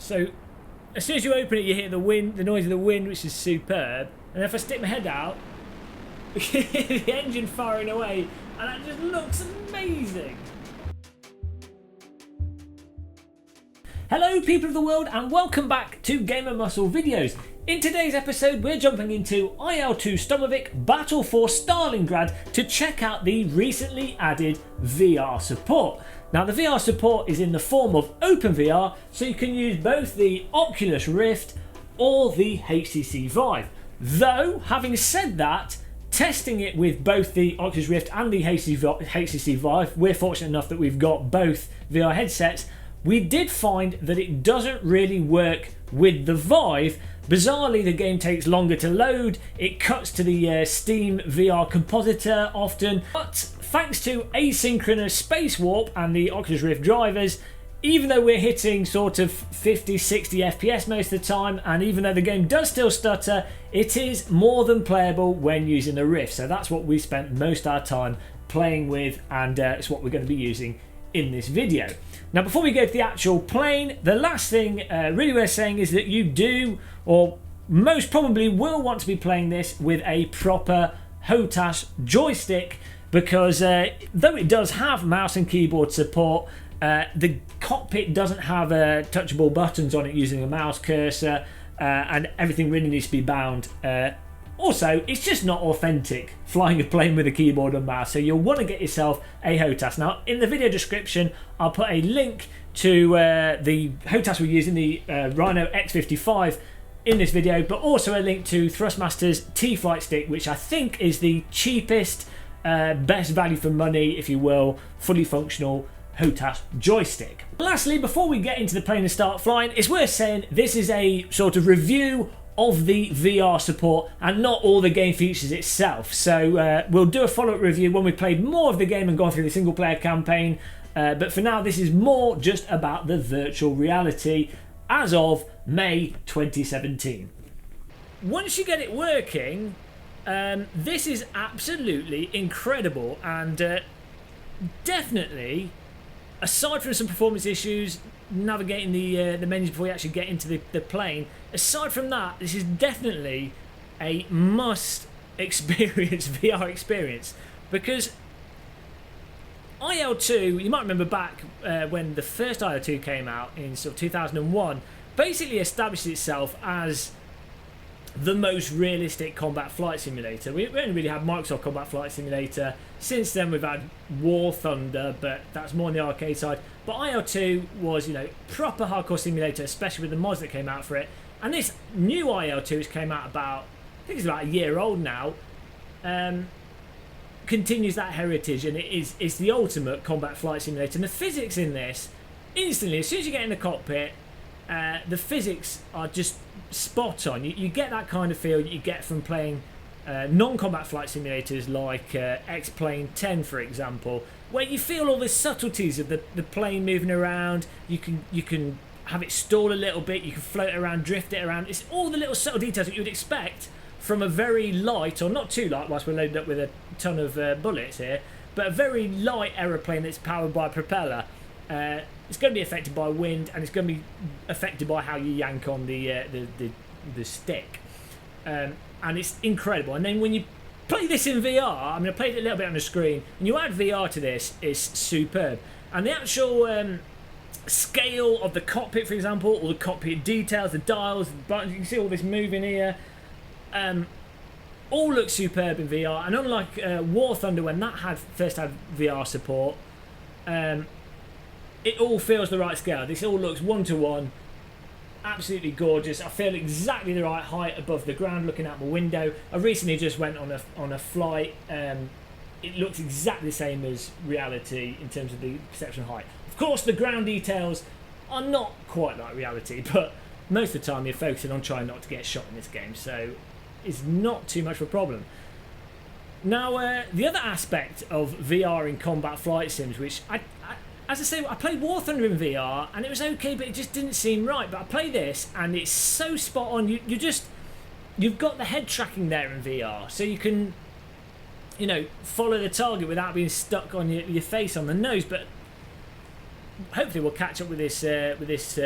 So as soon as you open it, you hear the wind, the noise of the wind, which is superb. And if I stick my head out, the engine firing away, and that just looks amazing. Hello people of the world, and welcome back to Gamer Muscle videos. In today's episode we're jumping into IL-2 STURMOVIK Battle for Stalingrad to check out the recently added VR support. Now the VR support is in the form of OpenVR, so you can use both the Oculus Rift or the HTC VIVE. Though, having said that, testing it with both the Oculus Rift and the HTC VIVE, we're fortunate enough that we've got both VR headsets. We did find that it doesn't really work with the Vive. Bizarrely, the game takes longer to load, it cuts to the Steam VR compositor often, but thanks to asynchronous space warp and the Oculus Rift drivers, even though we're hitting sort of 50-60 FPS most of the time, and even though the game does still stutter, it is more than playable when using the Rift. So that's what we spent most of our time playing with, and it's what we're going to be using in this video. Now before we go to the actual plane, the last thing really we're saying is that you do, or most probably will, want to be playing this with a proper HTC joystick, because though it does have mouse and keyboard support, the cockpit doesn't have touchable buttons on it using a mouse cursor, and everything really needs to be bound. Also, it's just not authentic flying a plane with a keyboard and mouse, so you'll want to get yourself a HTC. Now, in the video description, I'll put a link to the HTC we're using, the Rhino X55, in this video, but also a link to Thrustmaster's T-Flight stick, which I think is the cheapest, best value for money, if you will, fully functional HTC joystick. Lastly, before we get into the plane and start flying, it's worth saying this is a sort of review of the VR support and not all the game features itself. So we'll do a follow-up review when we've played more of the game and gone through the single player campaign, but for now this is more just about the virtual reality as of May 2017. Once you get it working, this is absolutely incredible, and definitely, aside from some performance issues navigating the menus before you actually get into the plane, aside from that, this is definitely a must experience VR experience, because IL-2, you might remember back when the first IL-2 came out in sort of 2001, basically established itself as the most realistic combat flight simulator. We only really had Microsoft Combat Flight Simulator. Since then we've had War Thunder, but that's more on the arcade side. But IL-2 was, you know, proper hardcore simulator, especially with the mods that came out for it. And this new IL-2, which came out about, I think it's about a year old now, continues that heritage, and it's the ultimate combat flight simulator. And the physics in this, instantly, as soon as you get in the cockpit, the physics are just spot on. You get that kind of feel that you get from playing non-combat flight simulators like X-Plane 10, for example, where you feel all the subtleties of the plane moving around. You can have it stall a little bit, you can float around, drift it around. It's all the little subtle details that you would expect from a very light, or not too light whilst we're loaded up with a ton of bullets here, but a very light aeroplane that's powered by a propeller. It's going to be affected by wind, and it's going to be affected by how you yank on the stick, and it's incredible. And then when you play this in VR, I mean, I played it a little bit on the screen, and you add VR to this, it's superb. And the actual scale of the cockpit, for example, all the cockpit details, the dials, the buttons, you can see all this moving here, all looks superb in VR. And unlike War Thunder, when that first had VR support, it all feels the right scale. This all looks one-to-one, absolutely gorgeous. I feel exactly the right height above the ground looking out my window. I recently just went on a flight. It looks exactly the same as reality in terms of the perception height. Of course, the ground details are not quite like reality, but most of the time you're focusing on trying not to get shot in this game, so it's not too much of a problem. Now, the other aspect of VR in combat flight sims, which as I say, I played War Thunder in VR and it was okay, but it just didn't seem right. But I play this and it's so spot on. You've got the head tracking there in VR, so you can, you know, follow the target without being stuck on your face on the nose. But hopefully we'll catch up with this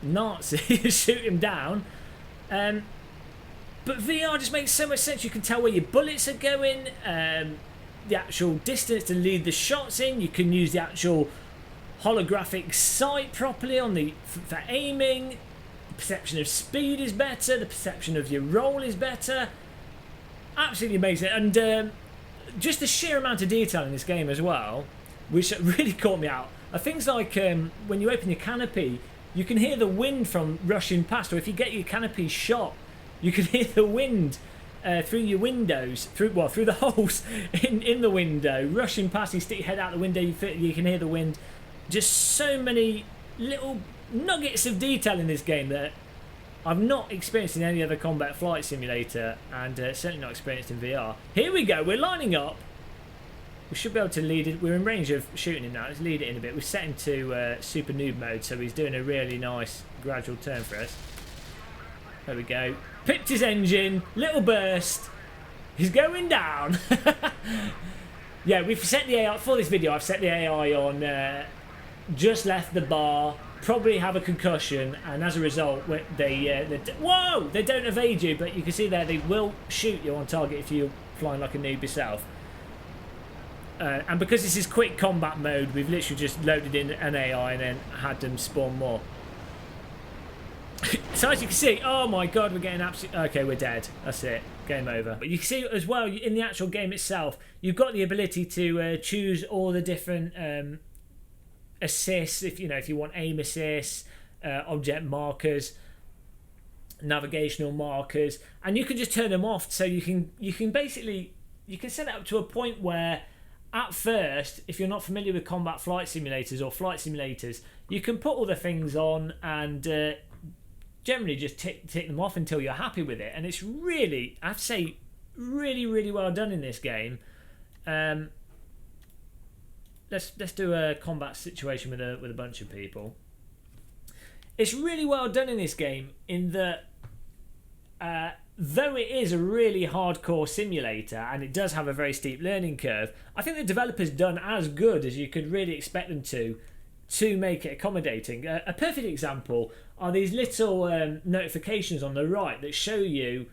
Nazi and shoot him down. But VR just makes so much sense. You can tell where your bullets are going, the actual distance to lead the shots in. You can use the actual holographic sight properly on for aiming. The perception of speed is better. The perception of your roll is better. Absolutely amazing. And just the sheer amount of detail in this game as well, which really caught me out, are things like when you open your canopy, you can hear the wind from rushing past, or if you get your canopy shot, you can hear the wind through your windows, through the holes in the window, rushing past. You stick your head out the window, you can hear the wind. Just so many little nuggets of detail in this game that I've not experienced in any other combat flight simulator, and certainly not experienced in VR. Here we go, we're lining up. We should be able to lead it. We're in range of shooting him now. Let's lead it in a bit. We've set him to super noob mode, so he's doing a really nice gradual turn for us. There we go. Pipped his engine, little burst. He's going down. Yeah, we've set the AI for this video. I've set the AI on just left the bar, probably have a concussion, and as a result, they don't evade you, but you can see there they will shoot you on target if you're flying like a noob yourself. And because this is quick combat mode, we've literally just loaded in an AI and then had them spawn more. So as you can see, oh my god, we're getting absolutely... Okay, we're dead. That's it. Game over. But you can see as well, in the actual game itself, you've got the ability to choose all the different assists, if you want aim assists, object markers, navigational markers, and you can just turn them off. So you can basically set it up to a point where at first, if you're not familiar with combat flight simulators or flight simulators, you can put all the things on and generally just tick them off until you're happy with it. And it's really, I have to say, really, really well done in this game. Let's do a combat situation with a bunch of people. It's really well done in this game in that though it is a really hardcore simulator and it does have a very steep learning curve, I think the developers done as good as you could really expect them to make it accommodating. A perfect example are these little notifications on the right that show you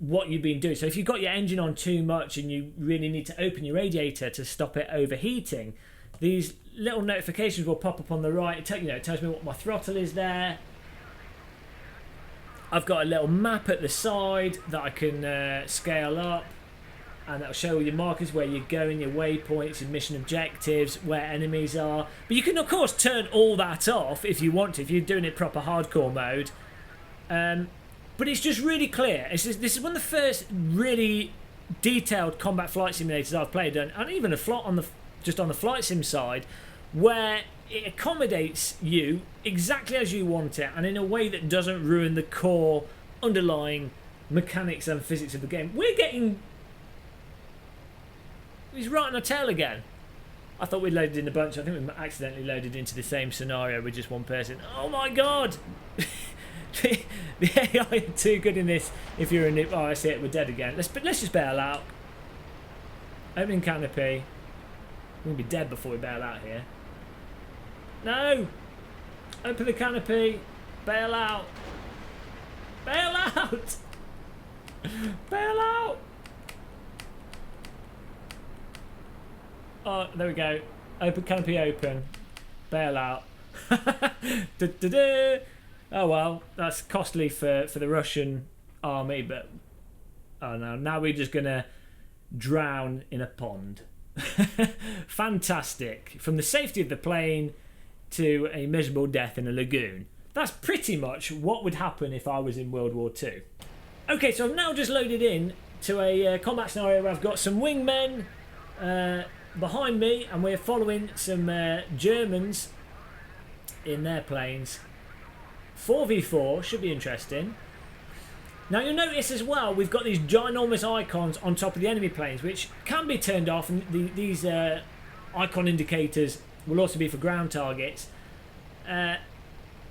what you've been doing. So if you've got your engine on too much and you really need to open your radiator to stop it overheating, these little notifications will pop up on the right. It tells me what my throttle is there. I've got a little map at the side that I can scale up, and that'll show all your markers, where you're going, your waypoints, your mission objectives, where enemies are. But you can of course turn all that off if you want to, if you're doing it proper hardcore mode. But it's just really clear. This is one of the first really detailed combat flight simulators I've played, and even on the flight sim side, where it accommodates you exactly as you want it, and in a way that doesn't ruin the core underlying mechanics and physics of the game. He's right on our tail again. I thought we loaded in a bunch. I think we accidentally loaded into the same scenario with just one person. Oh my god! The AI are too good in this. If you're a noob, oh, I see it. We're dead again. Let's just bail out. Opening canopy. We're gonna be dead before we bail out here. No! Open the canopy. Bail out. Bail out. Bail out. Oh, there we go. Open canopy. Open. Bail out. Oh well, that's costly for the Russian army, but oh no, now we're just gonna drown in a pond. Fantastic. From the safety of the plane to a miserable death in a lagoon. That's pretty much what would happen if I was in World War II. Okay, so I've now just loaded in to a combat scenario where I've got some wingmen behind me, and we're following some Germans in their planes. 4v4 should be interesting. Now you'll notice as well, we've got these ginormous icons on top of the enemy planes, which can be turned off, and these icon indicators will also be for ground targets.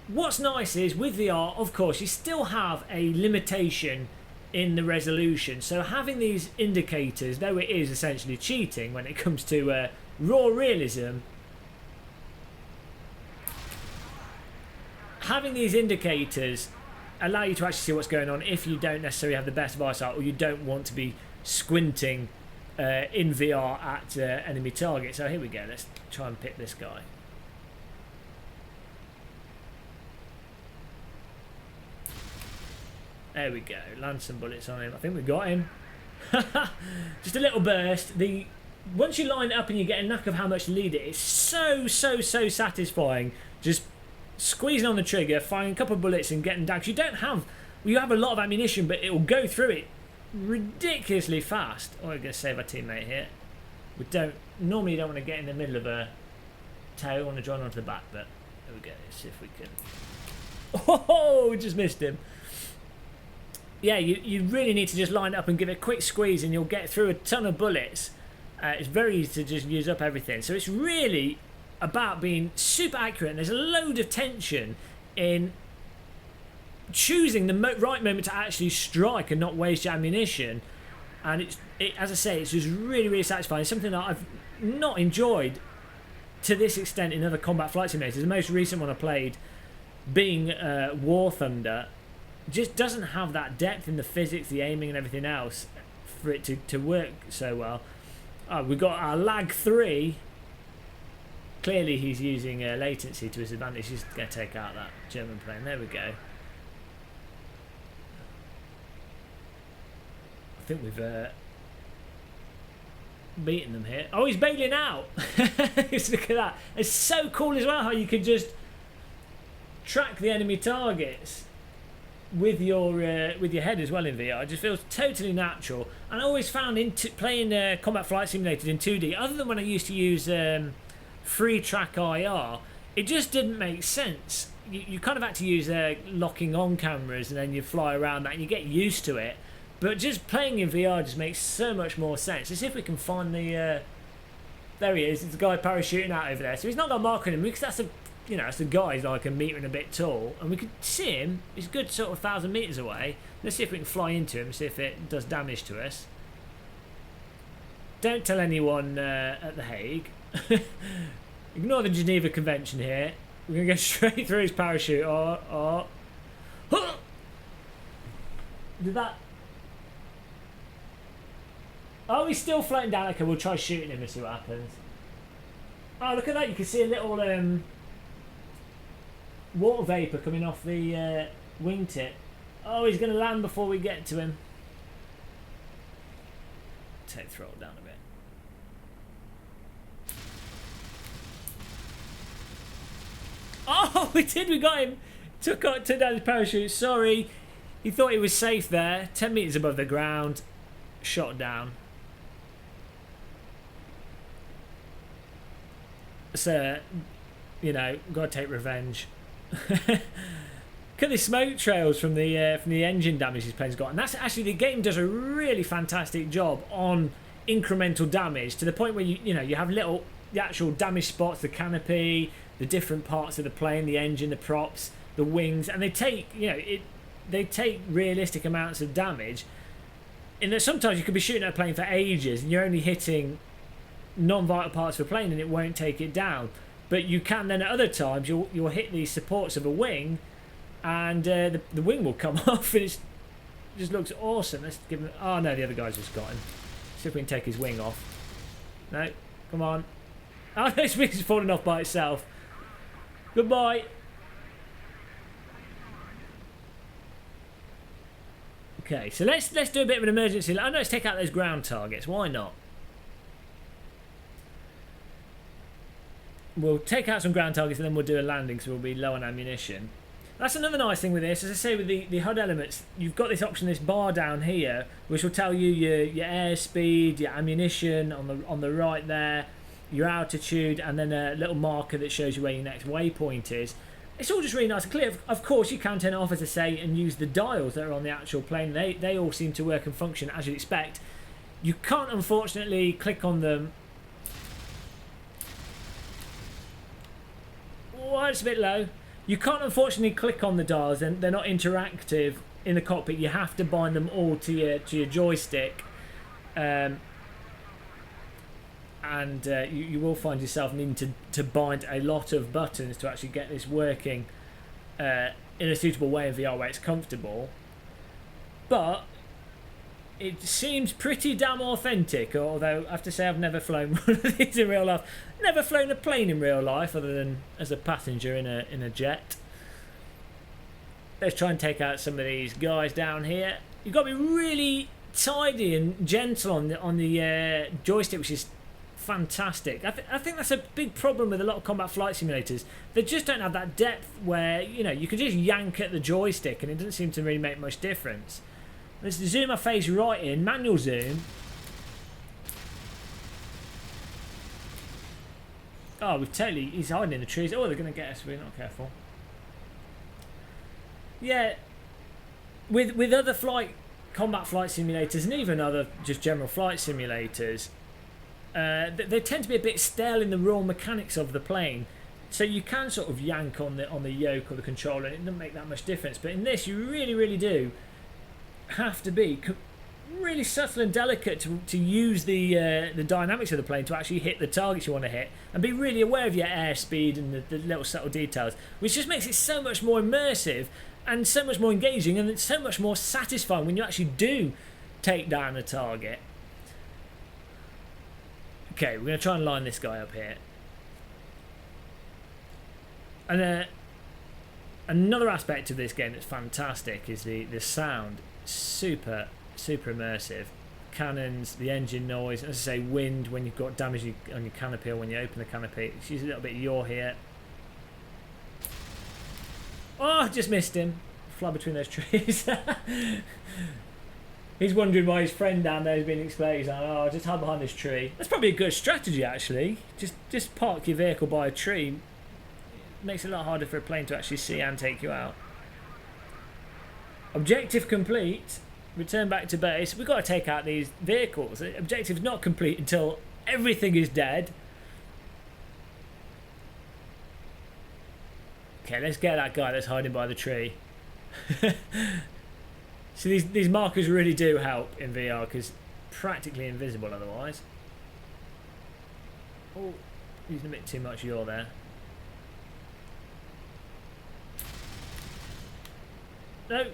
What's nice is with VR, of course, you still have a limitation in the resolution, so having these indicators, though it is essentially cheating when it comes to raw realism, having these indicators allow you to actually see what's going on if you don't necessarily have the best of eyesight, or you don't want to be squinting in VR at enemy targets. So here we go, let's try and pick this guy. There we go, land some bullets on him. I think we got him. Just a little burst. Once you line it up and you get a knack of how much to lead it, it's so satisfying. Just squeezing on the trigger, firing a couple of bullets and getting down. Because you have a lot of ammunition, but it will go through it ridiculously fast. Oh, we're going to save our teammate here. We normally don't want to get in the middle of a tail. We want to join onto the back, but there we go. Let's see if we can. Oh, we just missed him. Yeah, you really need to just line it up and give it a quick squeeze, and you'll get through a ton of bullets. It's very easy to just use up everything. So it's really about being super accurate, and there's a load of tension in choosing the right moment to actually strike and not waste your ammunition. And as I say, it's just really satisfying. It's something that I've not enjoyed to this extent in other combat flight simulators. The most recent one I played, being War Thunder, just doesn't have that depth in the physics, the aiming and everything else for it to work so well. We've got our lag 3. Clearly he's using latency to his advantage. He's going to take out that German plane. There we go. I think we've beaten them here. Oh, he's bailing out. Look at that. It's so cool as well how you can just track the enemy targets with your head as well in VR. It just feels totally natural. And I always found playing combat flight simulators in 2D, other than when I used to use free track IR, it just didn't make sense. You kind of had to use locking on cameras, and then you fly around that and you get used to it. But just playing in VR just makes so much more sense. Let's see if we can find the... there he is. It's the guy parachuting out over there. So he's not got a mark on him, because that's that's a guy who's like a metre and a bit tall, and we could see him. He's a good sort of 1,000 metres away. Let's see if we can fly into him, see if it does damage to us. Don't tell anyone at The Hague. Ignore the Geneva Convention here. We're going to go straight through his parachute. Oh. Did that... Oh, he's still floating down. Okay, we'll try shooting him and see what happens. Oh, look at that. You can see a little water vapour coming off the wingtip. Oh, he's going to land before we get to him. Take the throttle down a bit. Oh, we did. We got him. Took down his parachute. Sorry. He thought he was safe there. 10 metres above the ground. Shot down. So, got to take revenge. Look at the smoke trails from the engine damage this plane's got, and that's actually, the game does a really fantastic job on incremental damage, to the point where you have the actual damage spots, the canopy, the different parts of the plane, the engine, the props, the wings, and they take realistic amounts of damage. In that sometimes you could be shooting at a plane for ages and you're only hitting non-vital parts of a plane and it won't take it down. But you can then at other times you'll hit these supports of a wing, and the wing will come off, and it just looks awesome. Let's give him... Oh no, the other guy's just got him. See if we can take his wing off. No, come on. Oh, his wing's falling off by itself. Goodbye. Okay, so let's do a bit of an emergency. Oh no, let's take out those ground targets. Why not? We'll take out some ground targets and then we'll do a landing, so we'll be low on ammunition. That's another nice thing with this. As I say, with the HUD elements, you've got this option, this bar down here, which will tell you your airspeed, your ammunition on the right there, your altitude, and then a little marker that shows you where your next waypoint is. It's all just really nice and clear. Of course, you can turn it off, as I say, and use the dials that are on the actual plane. They all seem to work and function as you'd expect. You can't, unfortunately, click on them. Oh, it's a bit low. You can't, unfortunately, click on the dials, and they're not interactive in the cockpit. You have to bind them all to your joystick, and you will find yourself needing to bind a lot of buttons to actually get this working. in a suitable way in VR where it's comfortable, but it seems pretty damn authentic. Although I have to say I've never flown one of these in real life. Never flown a plane in real life other than as a passenger in a jet. Let's try and take out some of these guys down here. You've got to be really tidy and gentle on the joystick, which is fantastic. I think that's a big problem with a lot of combat flight simulators. They just don't have that depth where, you know, you can just yank at the joystick and it doesn't seem to really make much difference. Let's zoom our face right in, manual zoom. Oh, he's hiding in the trees. Oh, they're going to get us if we're not careful. Yeah, with other combat flight simulators and even other just general flight simulators, they tend to be a bit stale in the raw mechanics of the plane. So you can sort of yank on the yoke or the controller and it doesn't make that much difference. But in this, you really, really do have to be really subtle and delicate to use the dynamics of the plane to actually hit the targets you want to hit, and be really aware of your airspeed and the little subtle details, which just makes it so much more immersive and so much more engaging, and it's so much more satisfying when you actually do take down a target. Okay, we're going to try and line this guy up here. And another aspect of this game that's fantastic is the sound. Super immersive. Cannons, the engine noise, as I say, wind when you've got damage on your canopy or when you open the canopy. Let's use a little bit of yaw here. Oh, just missed him. Fly between those trees. He's wondering why his friend down there has been exploded. He's like, oh, just hide behind this tree. That's probably a good strategy, actually. Just park your vehicle by a tree. It makes it a lot harder for a plane to actually see and take you out. Objective complete. Return back to base. We've got to take out these vehicles. The objective's not complete until everything is dead. Okay, let's get that guy that's hiding by the tree. So these markers really do help in VR because practically invisible otherwise. Oh, using a bit too much yaw there. No.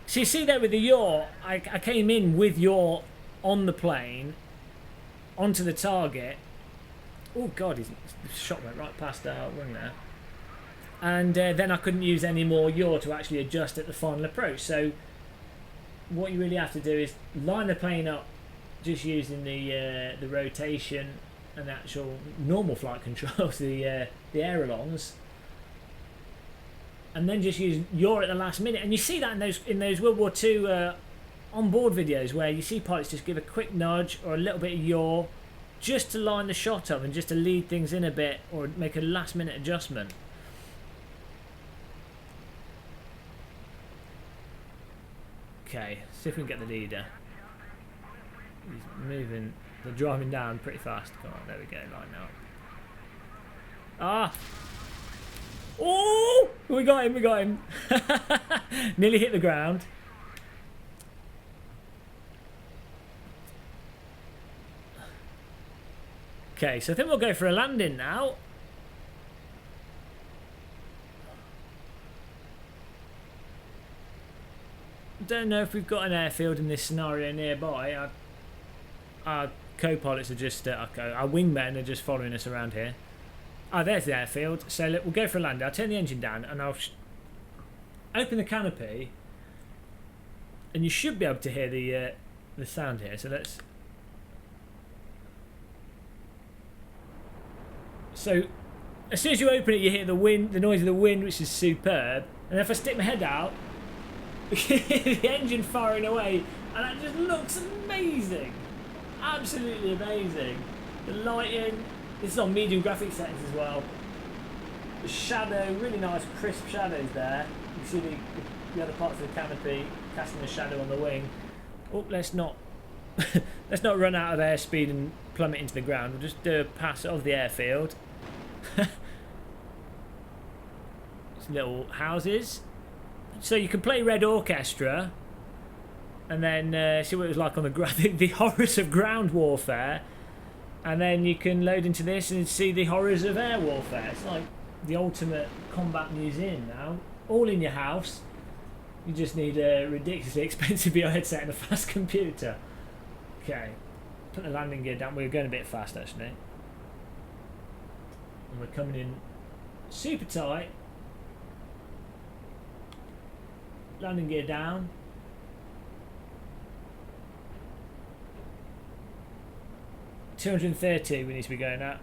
So you see there with the yaw, I came in with yaw on the plane, onto the target. Oh god, his shot went right past our wing there. And then I couldn't use any more yaw to actually adjust at the final approach. So what you really have to do is line the plane up just using the rotation and the actual normal flight controls, the ailerons. And then just use yaw at the last minute, and you see that in those World War II on-board videos where you see pilots just give a quick nudge or a little bit of yaw just to line the shot up and just to lead things in a bit or make a last-minute adjustment. Okay, see if we can get the leader. He's moving, they're driving down pretty fast. Come on, there we go, line up. Ah! Oh! We got him. Nearly hit the ground. Okay, so I think we'll go for a landing now. Don't know if we've got an airfield in this scenario nearby. Our co-pilots are just, our wingmen are just following us around here. Ah, there's the airfield. So look, we'll go for a landing. I'll turn the engine down and I'll open the canopy, and you should be able to hear the sound here. So let's. So as soon as you open it, you hear the wind, the noise of the wind, which is superb. And if I stick my head out, the engine firing away, and that just looks amazing, absolutely amazing. The lighting. This is on medium graphics settings as well. The shadow, really nice crisp shadows there. You can see the other parts of the canopy casting a shadow on the wing. Oh, let's not run out of airspeed and plummet into the ground. We'll just do a pass of the airfield. Some little houses. So you can play Red Orchestra and then see what it was like on the graphic, the horrors of ground warfare. And then you can load into this and see the horrors of air warfare. It's like the ultimate combat museum now, all in your house. You just need a ridiculously expensive VR headset and a fast computer. Okay, put the landing gear down. We're going a bit fast actually. And we're coming in super tight. Landing gear down. $230 we need to be going at.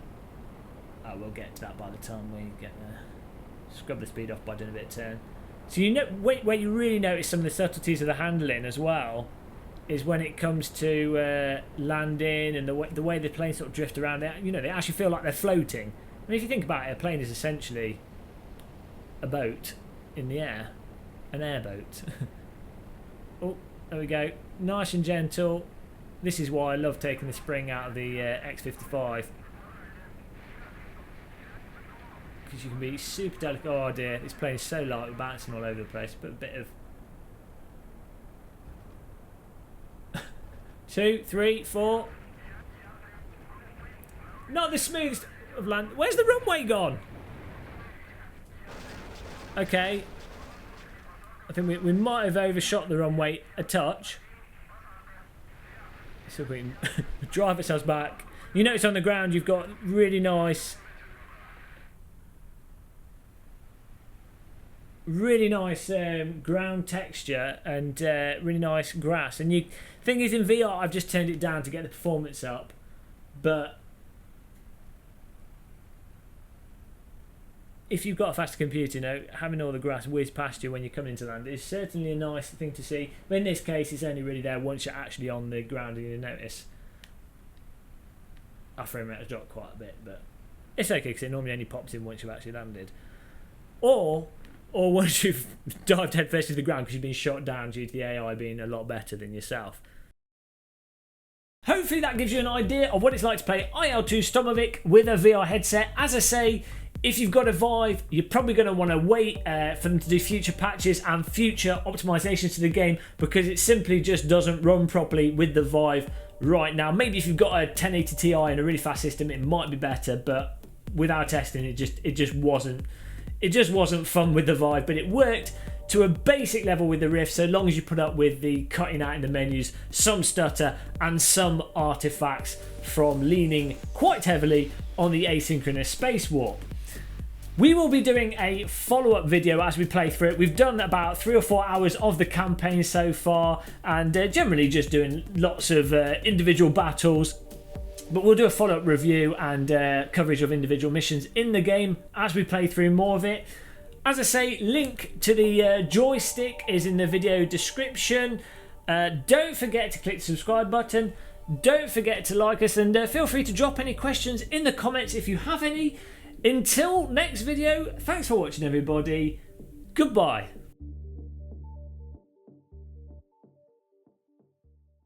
Oh, we'll get to that by the time we get there. Scrub the speed off by doing a bit of turn. So you know where you really notice some of the subtleties of the handling as well is when it comes to landing and the way the planes sort of drift around. They actually feel like they're floating. I mean, if you think about it, a plane is essentially a boat in the air, an airboat. Oh, there we go. Nice and gentle. This is why I love taking the spring out of the X55. Because you can be super delicate. Oh dear, this plane is so light, we're bouncing all over the place. But a bit of 2, 3, 4. Not the smoothest of land. Where's the runway gone? Okay. I think we might have overshot the runway a touch. So we can drive ourselves back. You notice on the ground you've got really nice ground texture and really nice grass. And you thing is, in VR I've just turned it down to get the performance up, but if you've got a faster computer, having all the grass whiz past you when you come into land is certainly a nice thing to see. But in this case, it's only really there once you're actually on the ground and you notice our frame rate has dropped quite a bit, but it's okay because it normally only pops in once you've actually landed. Or once you've dived headfirst to the ground because you've been shot down due to the AI being a lot better than yourself. Hopefully that gives you an idea of what it's like to play IL-2 STURMOVIK with a VR headset. As I say, if you've got a Vive, you're probably going to want to wait for them to do future patches and future optimizations to the game because it simply just doesn't run properly with the Vive right now. Maybe if you've got a 1080 Ti and a really fast system, it might be better, but with our testing, it just wasn't fun with the Vive. But it worked to a basic level with the Rift, so long as you put up with the cutting out in the menus, some stutter, and some artifacts from leaning quite heavily on the asynchronous space warp. We will be doing a follow-up video as we play through it. We've done about 3 or 4 hours of the campaign so far, and generally just doing lots of individual battles. But we'll do a follow-up review and coverage of individual missions in the game as we play through more of it. As I say, link to the joystick is in the video description. Don't forget to click the subscribe button. Don't forget to like us, and feel free to drop any questions in the comments if you have any. Until next video, thanks for watching everybody. Goodbye.